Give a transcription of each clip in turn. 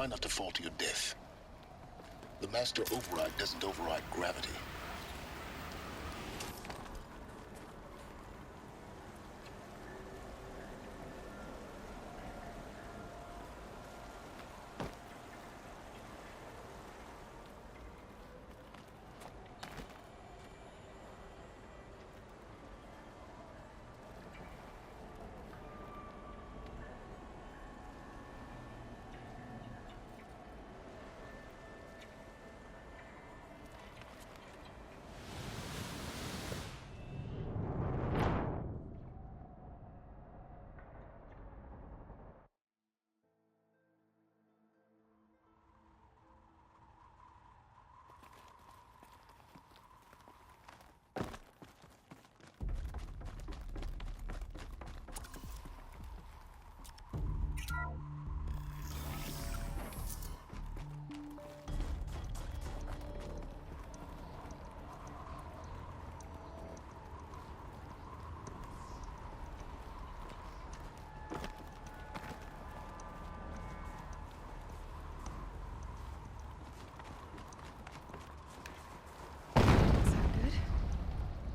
Try not to fall to your death. The Master Override doesn't override gravity.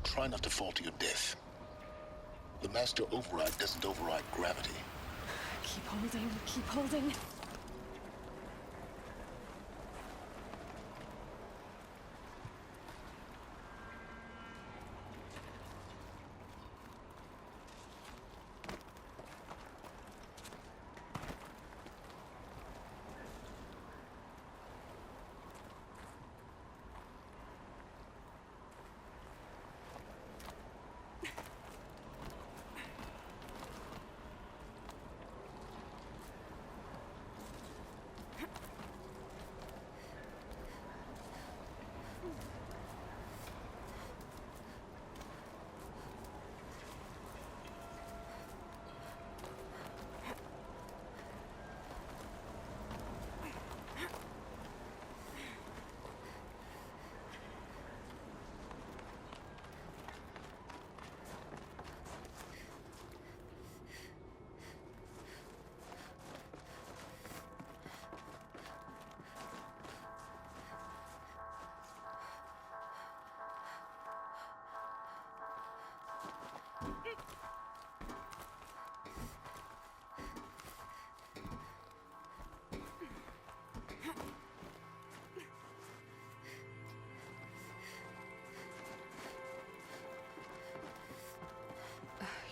Try not to fall to your death. The Master Override doesn't override gravity. Keep holding, keep holding.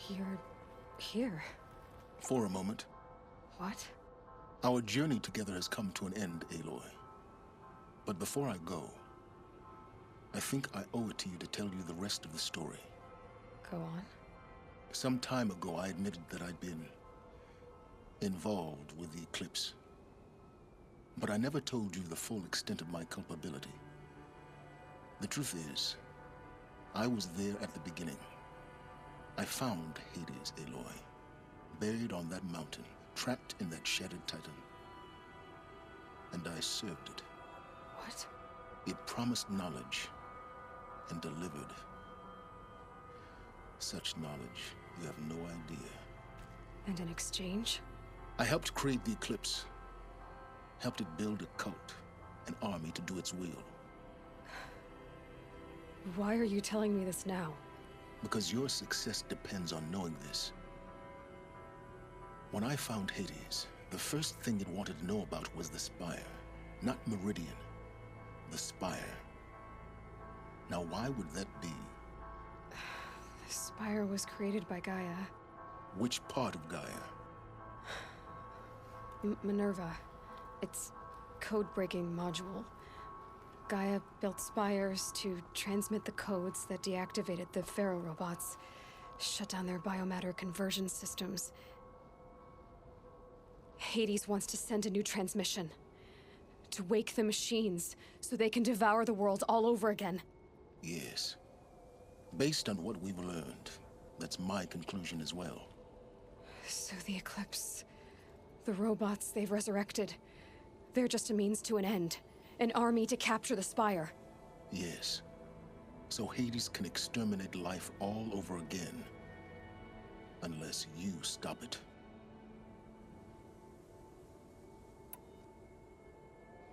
You're here. For a moment. What? Our journey together has come to an end, Aloy. But before I go, I think I owe it to you to tell you the rest of the story. Go on. Some time ago, I admitted that I'd been involved with the Eclipse. But I never told you the full extent of my culpability. The truth is, I was there at the beginning. I found Hades, Aloy, buried on that mountain, trapped in that shattered titan. And I served it. What? It promised knowledge and delivered. Such knowledge, you have no idea. And in exchange? I helped create the Eclipse. Helped it build a cult, an army to do its will. Why are you telling me this now? Because your success depends on knowing this. When I found Hades, the first thing it wanted to know about was the Spire. Not Meridian. The Spire. Now why would that be? The Spire was created by Gaia. Which part of Gaia? Minerva. Its code-breaking module. Gaia built spires to transmit the codes that deactivated the Pharaoh robots, shut down their biomatter conversion systems. Hades wants to send a new transmission. To wake the machines, so they can devour the world all over again. Yes. Based on what we've learned, that's my conclusion as well. So the Eclipse, the robots they've resurrected, they're just a means to an end. An army to capture the Spire. Yes. So Hades can exterminate life all over again. Unless you stop it.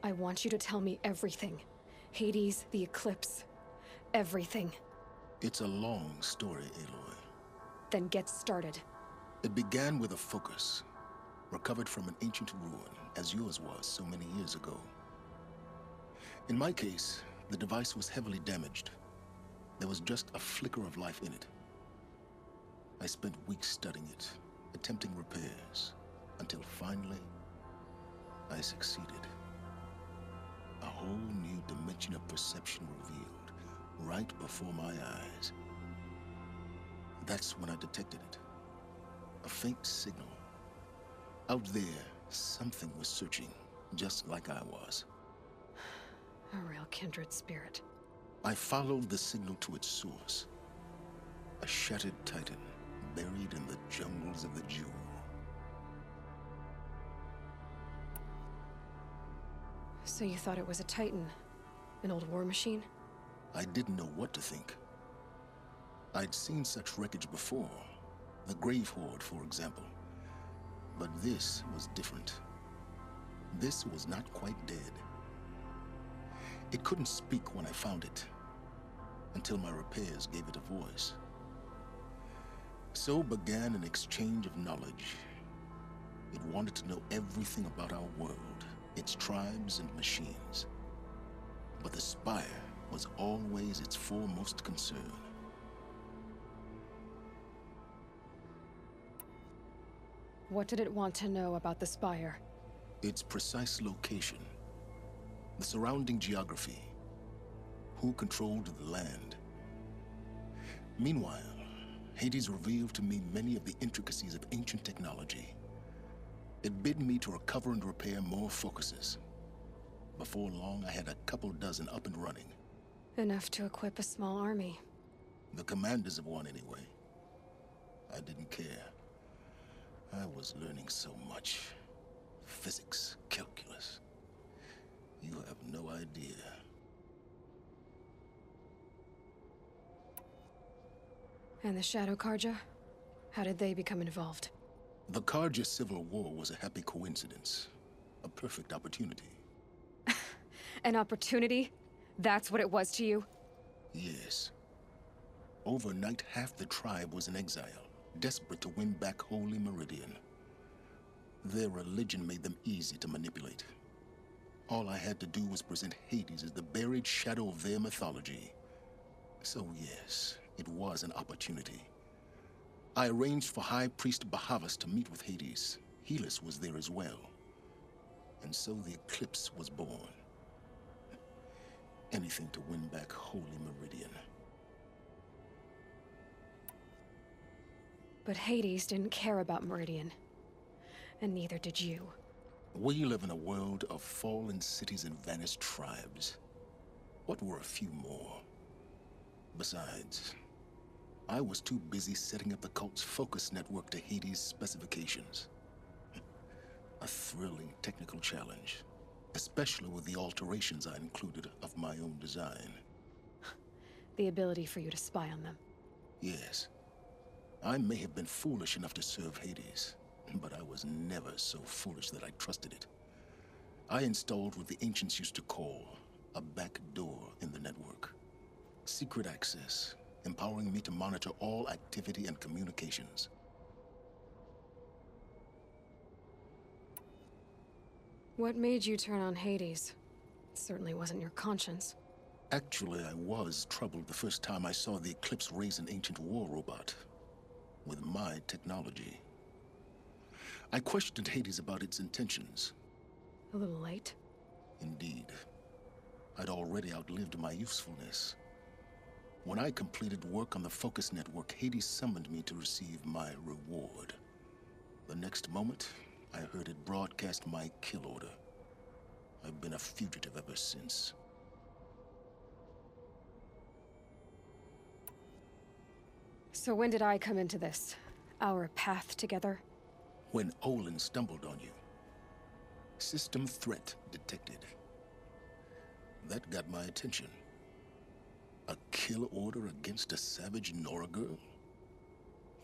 I want you to tell me everything. Hades, the Eclipse, everything. It's a long story, Aloy. Then get started. It began with a focus, recovered from an ancient ruin, as yours was so many years ago. In my case, the device was heavily damaged. There was just a flicker of life in it. I spent weeks studying it, attempting repairs, until finally, I succeeded. A whole new dimension of perception revealed, right before my eyes. That's when I detected it. A faint signal. Out there, something was searching, just like I was. A real kindred spirit. I followed the signal to its source. A shattered titan, buried in the jungles of the Jewel. So you thought it was a Titan? An old war machine? I didn't know what to think. I'd seen such wreckage before. The Grave Horde, for example. But this was different. This was not quite dead. It couldn't speak when I found it, until my repairs gave it a voice. So began an exchange of knowledge. It wanted to know everything about our world, its tribes and machines. But the Spire was always its foremost concern. What did it want to know about the Spire? Its precise location, the surrounding geography, who controlled the land. Meanwhile, Hades revealed to me many of the intricacies of ancient technology. It bid me to recover and repair more focuses. Before long, I had a couple dozen up and running. Enough to equip a small army. The commanders of one, anyway. I didn't care. I was learning so much. Physics, calculus. You have no idea. And the Shadow Carja? How did they become involved? The Carja Civil War was a happy coincidence. A perfect opportunity. An opportunity? That's what it was to you? Yes. Overnight, half the tribe was in exile, desperate to win back Holy Meridian. Their religion made them easy to manipulate. All I had to do was present Hades as the buried shadow of their mythology. So yes, it was an opportunity. I arranged for High Priest Bahavas to meet with Hades. Helis was there as well. And so the Eclipse was born. Anything to win back Holy Meridian. But Hades didn't care about Meridian. And neither did you. We live in a world of fallen cities and vanished tribes. What were a few more? Besides, I was too busy setting up the cult's focus network to Hades' specifications. A thrilling technical challenge, especially with the alterations I included of my own design. The ability for you to spy on them. Yes. I may have been foolish enough to serve Hades, but I was never so foolish that I trusted it. I installed what the ancients used to call a back door in the network. Secret access, empowering me to monitor all activity and communications. What made you turn on Hades? It certainly wasn't your conscience. Actually, I was troubled the first time I saw the Eclipse raise an ancient war robot. With my technology. I questioned Hades about its intentions. A little late? Indeed. I'd already outlived my usefulness. When I completed work on the Focus Network, Hades summoned me to receive my reward. The next moment, I heard it broadcast my kill order. I've been a fugitive ever since. So when did I come into this? Our path together? When Olin stumbled on you. System threat detected. That got my attention. A kill order against a savage Nora girl?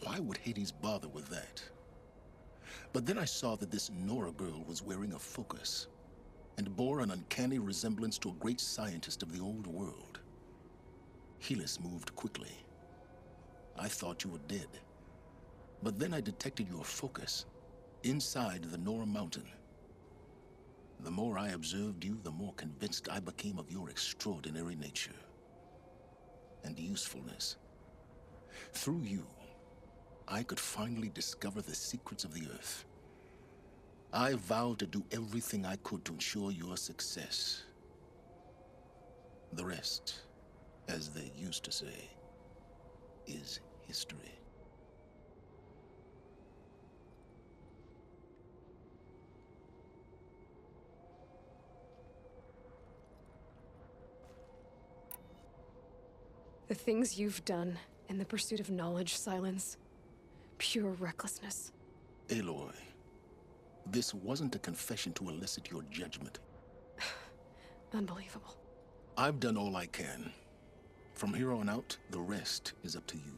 Why would Hades bother with that? But then I saw that this Nora girl was wearing a focus. and bore an uncanny resemblance to a great scientist of the old world. Helis moved quickly. I thought you were dead. But then I detected your focus inside the Nora Mountain. The more I observed you, the more convinced I became of your extraordinary nature and usefulness. Through you, I could finally discover the secrets of the Earth. I vowed to do everything I could to ensure your success. The rest, as they used to say, is history. The things you've done in the pursuit of knowledge, Silence. Pure recklessness. Aloy, this wasn't a confession to elicit your judgment. Unbelievable. I've done all I can. From here on out, the rest is up to you.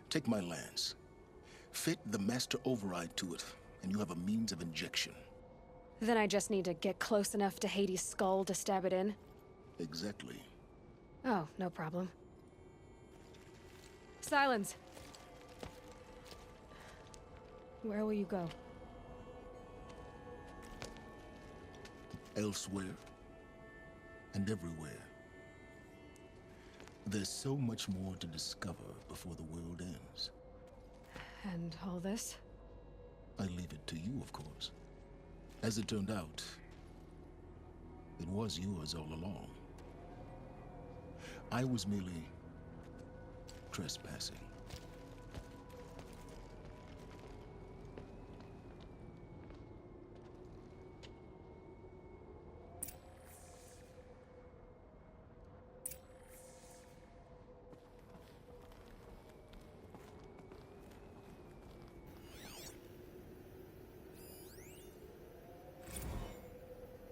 Take my lance. Fit the Master Override to it, and you have a means of injection. Then I just need to get close enough to Hades' skull to stab it in? Exactly. Oh, no problem. Silence! Where will you go? Elsewhere. And everywhere. There's so much more to discover before the world ends. And all this? I leave it to you, of course. As it turned out, it was yours all along. I was merely trespassing.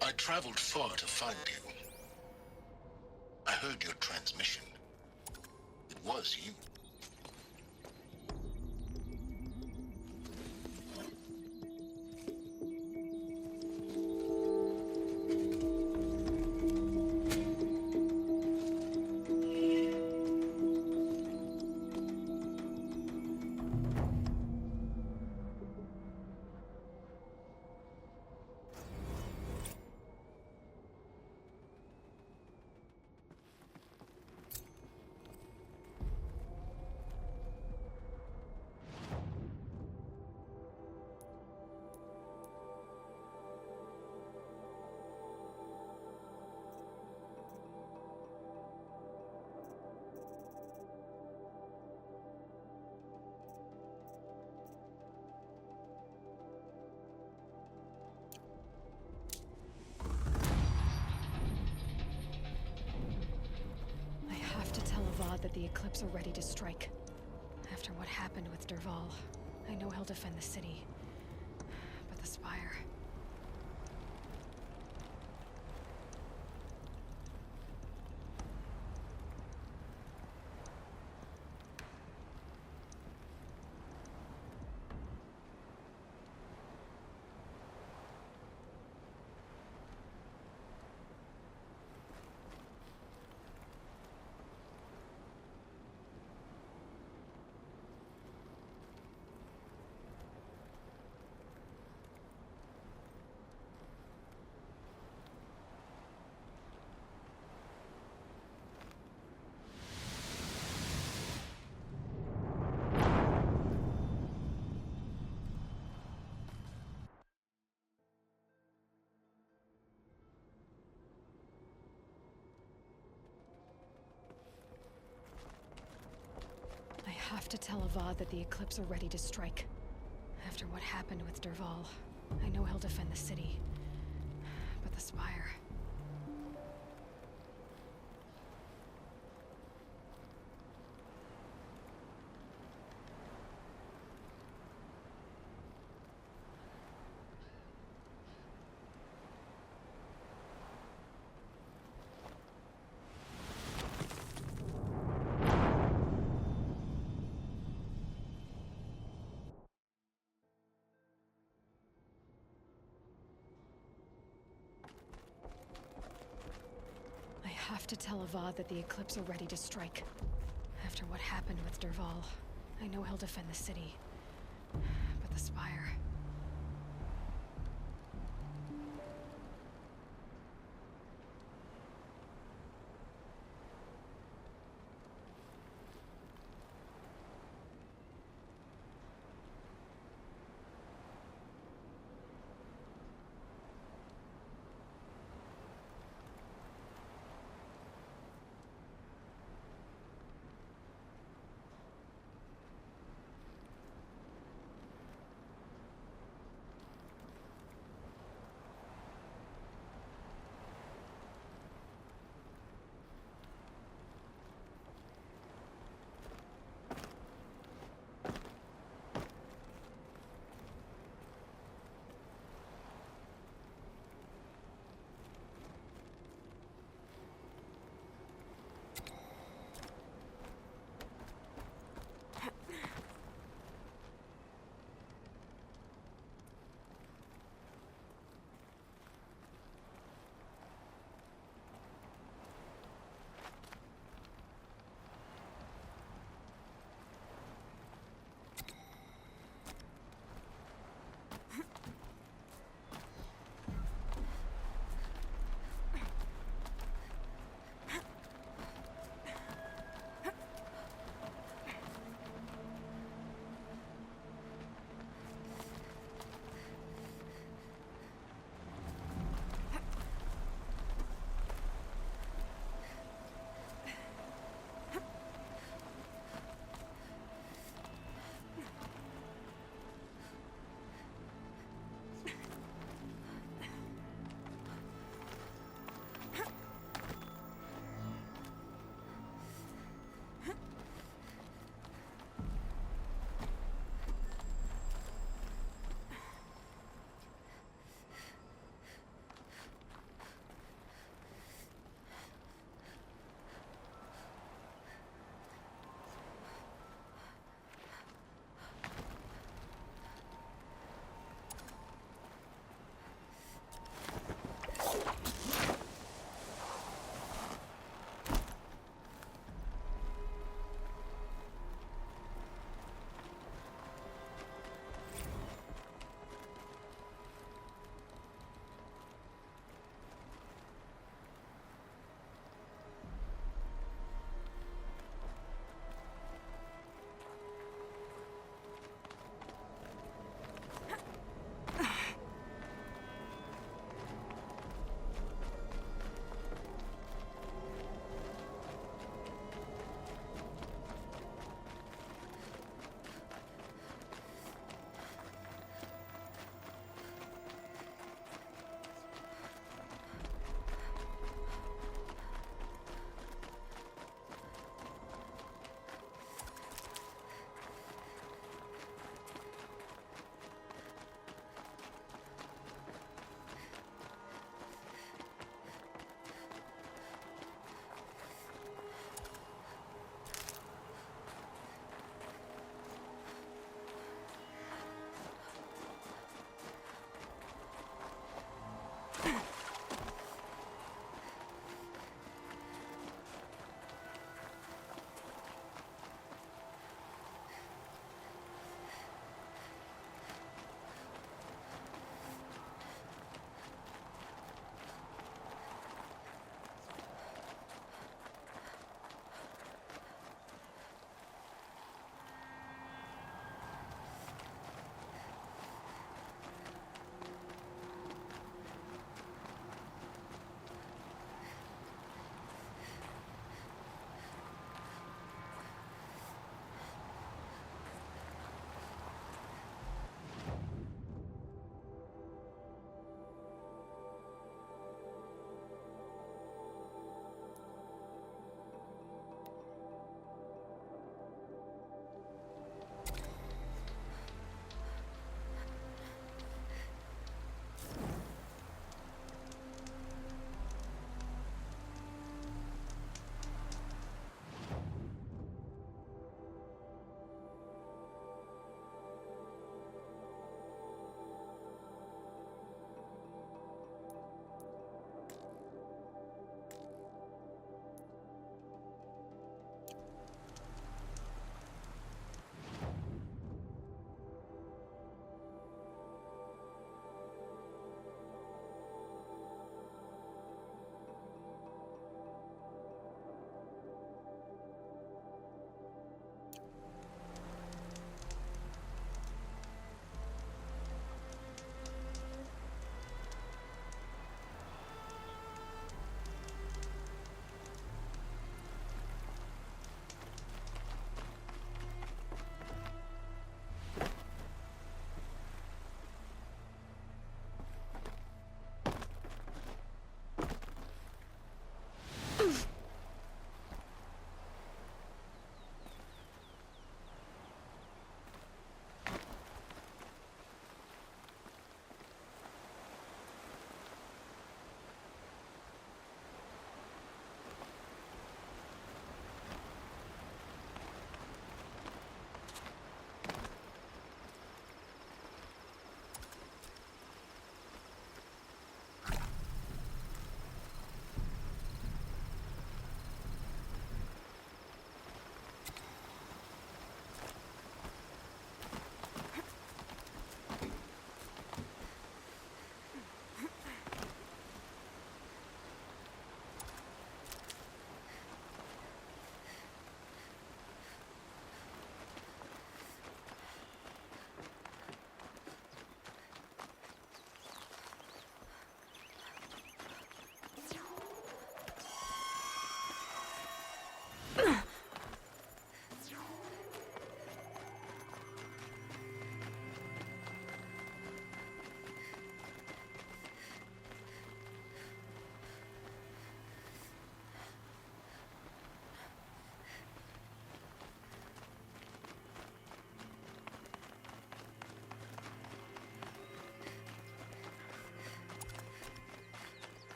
I traveled far to find you. I heard your transmission. It was you. That the Eclipse are ready to strike. After what happened with Dervahl, I know he'll defend the city. But the Spire... I have to tell Avad that the Eclipse are ready to strike. After what happened with Dervahl, I know he'll defend the city. But the Spire... have to tell Avad that the Eclipse are ready to strike. After what happened with Dervahl, I know he'll defend the city. But the Spire...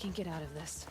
can get out of this.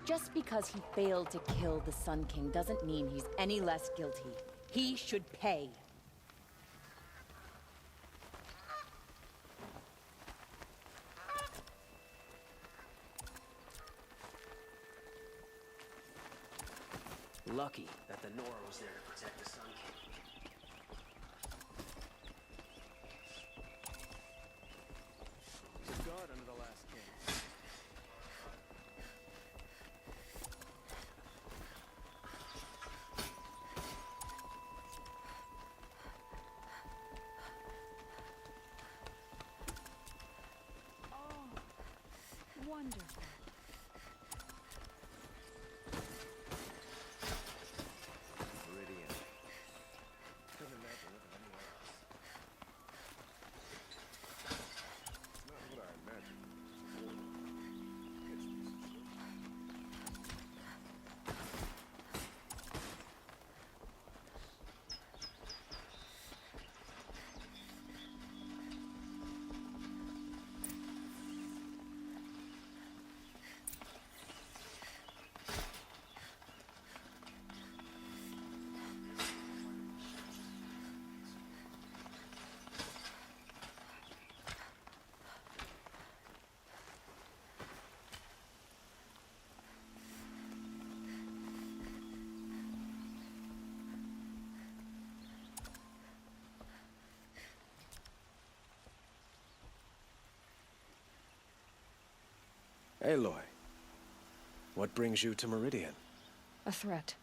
Just because he failed to kill the Sun King doesn't mean he's any less guilty. He should pay. Lucky that the Nora was there to protect the Sun King. He's a god under the last king. Oh, wonderful. Meridian. Couldn't imagine living anywhere else. It's not what I imagined. Aloy, what brings you to Meridian? A threat.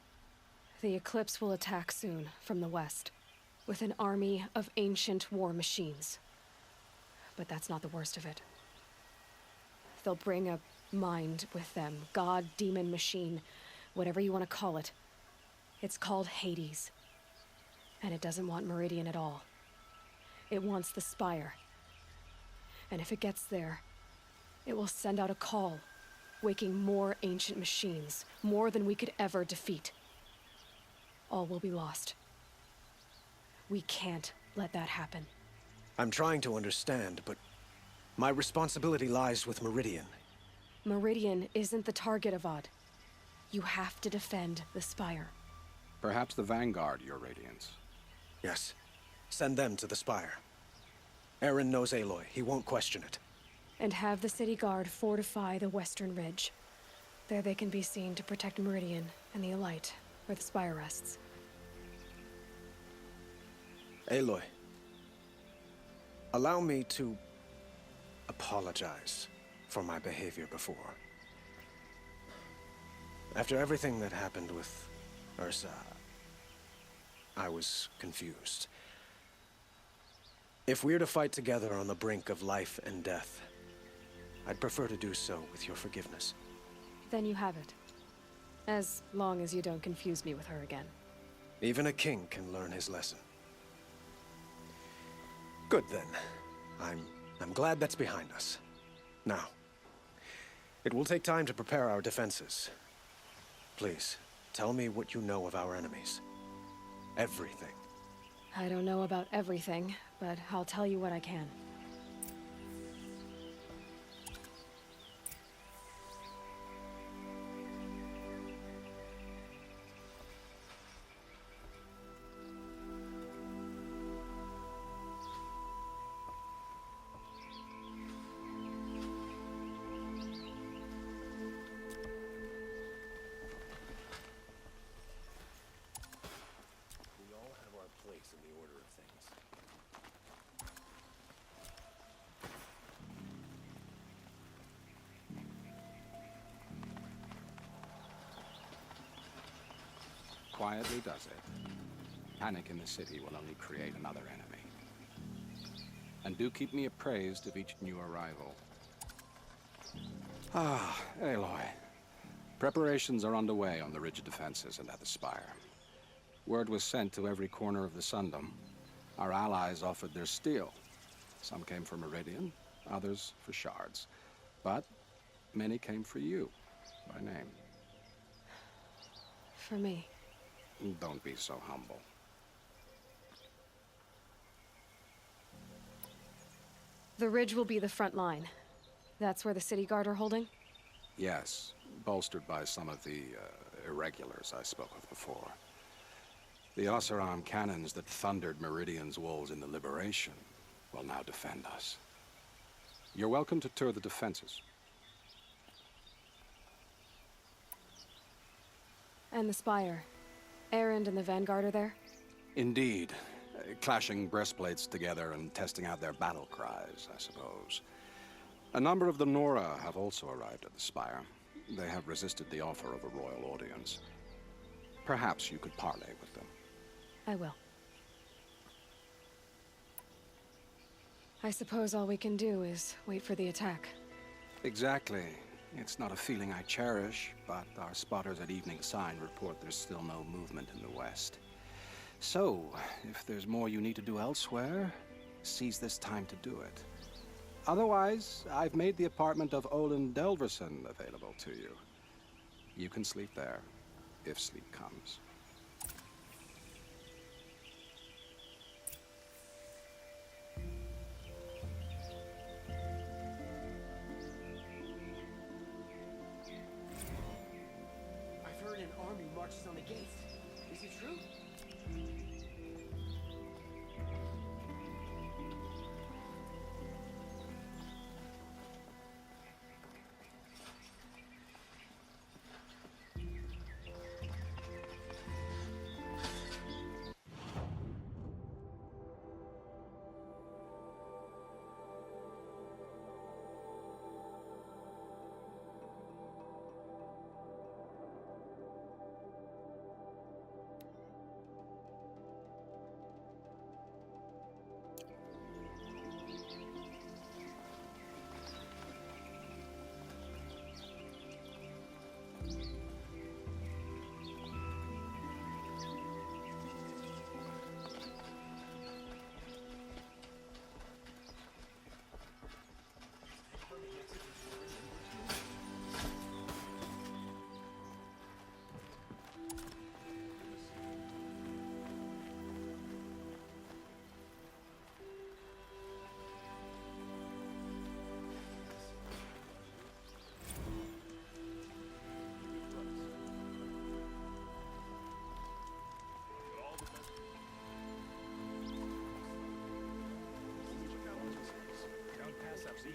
The Eclipse will attack soon, from the west, with an army of ancient war machines. But that's not the worst of it. They'll bring a mind with them, god, demon, machine, whatever you want to call it. It's called Hades. And it doesn't want Meridian at all. It wants the Spire. And if it gets there, it will send out a call, waking more ancient machines, more than we could ever defeat. All will be lost. We can't let that happen. I'm trying to understand, but my responsibility lies with Meridian. Meridian isn't the target, Avad. You have to defend the Spire. Perhaps the Vanguard, Your Radiance. Yes. Send them to the Spire. Eren knows Aloy. He won't question it. And have the City Guard fortify the Western Ridge. There they can be seen to protect Meridian and the Elite, where the Spire rests. Aloy, allow me to apologize for my behavior before. After everything that happened with Ursa, I was confused. If we're to fight together on the brink of life and death, I'd prefer to do so with your forgiveness. Then you have it. As long as you don't confuse me with her again. Even a king can learn his lesson. Good then. I'm glad that's behind us. Now, it will take time to prepare our defenses. Please, tell me what you know of our enemies. Everything. I don't know about everything, but I'll tell you what I can. We all have our place in the order of things. Quietly does it. Panic in the city will only create another enemy. And do keep me appraised of each new arrival. Ah, Aloy. Preparations are underway on the ridge of defenses and at the Spire. Word was sent to every corner of the Sundom. Our allies offered their steel. Some came for Meridian, others for shards. But many came for you, by name. For me. Don't be so humble. The ridge will be the front line. That's where the City Guard are holding? Yes, bolstered by some of the irregulars I spoke of before. The Oseram cannons that thundered Meridian's walls in the Liberation will now defend us. You're welcome to tour the defenses. And the Spire. Erend and the Vanguard are there? Indeed. Clashing breastplates together and testing out their battle cries, I suppose. A number of the Nora have also arrived at the Spire. They have resisted the offer of a royal audience. Perhaps you could parley with them. I will. I suppose all we can do is wait for the attack. Exactly. It's not a feeling I cherish, but our spotters at Evening Sign report there's still no movement in the west. So, if there's more you need to do elsewhere, seize this time to do it. Otherwise, I've made the apartment of Olin Delverson available to you. You can sleep there, if sleep comes. I've heard an army marches on the gates. Is it true?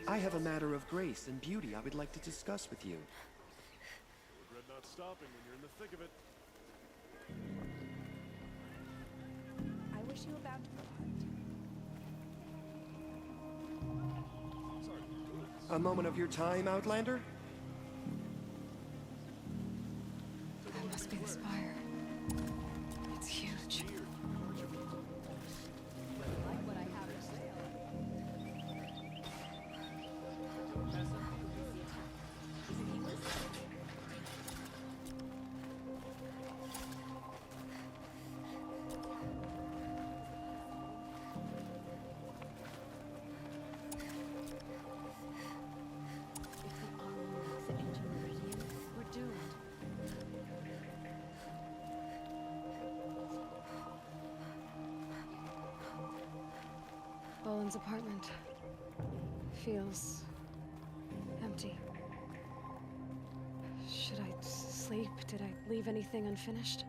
I have a matter of grace and beauty I would like to discuss with you. Regret not stopping when you're in the thick of it. I wish you a bountiful heart. A moment of your time, Outlander? That must be the spire. It's huge. Like what I have to say. We're doomed. Boland's apartment feels empty. Should I sleep? Did I leave anything unfinished?